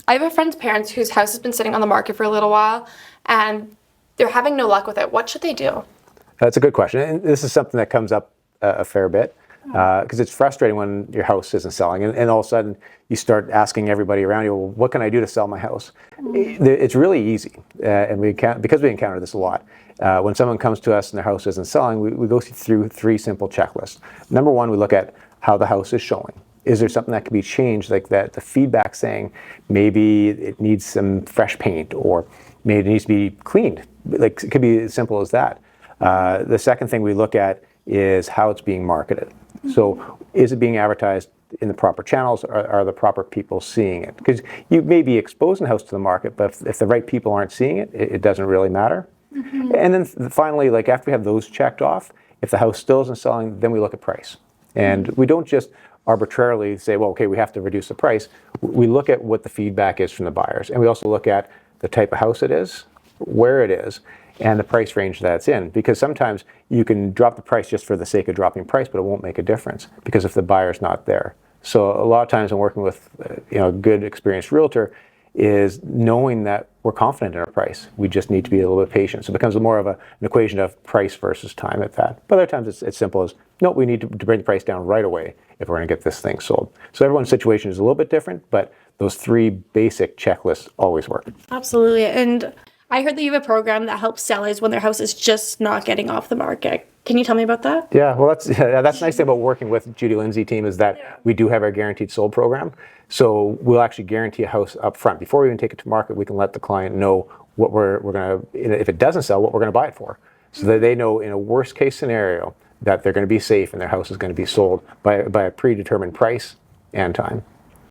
I have a friend's parents whose house has been sitting on the market for a little while, and they're having no luck with it. What should they do? That's a good question. And this is something that comes up a fair bit because it's frustrating when your house isn't selling. And all of a sudden, you start asking everybody around you, well, what can I do to sell my house? It's really easy. And because we encounter this a lot. When someone comes to us and their house isn't selling, we go through 3 simple checklists. Number 1, we look at how the house is showing. Is there something that can be changed, like that the feedback saying maybe it needs some fresh paint or maybe it needs to be cleaned? Like, it could be as simple as that. The second thing we look at is how it's being marketed. So is it being advertised in the proper channels? Are the proper people seeing it? Because you may be exposing the house to the market, but if the right people aren't seeing it, it doesn't really matter. And then finally, like after we have those checked off, if the house still isn't selling, then we look at price. And we don't just arbitrarily say, well, okay, we have to reduce the price. We look at what the feedback is from the buyers. And we also look at the type of house it is, where it is, and the price range that it's in. Because sometimes you can drop the price just for the sake of dropping price, but it won't make a difference because if the buyer's not there. So a lot of times I'm working with a good experienced realtor is knowing that we're confident in our price. We just need to be a little bit patient. So it becomes more of an equation of price versus time at that. But other times it's as simple as, no, we need to bring the price down right away if we're going to get this thing sold. So everyone's situation is a little bit different, but those 3 basic checklists always work. Absolutely. And I heard that you have a program that helps sellers when their house is just not getting off the market. Can you tell me about that? Yeah, well, that's the nice thing about working with Judy Lindsay Team is that we do have our guaranteed sold program. So we'll actually guarantee a house up front. Before we even take it to market, we can let the client know what we're going to, if it doesn't sell, what we're going to buy it for. So that they know in a worst case scenario that they're going to be safe and their house is going to be sold by a predetermined price and time.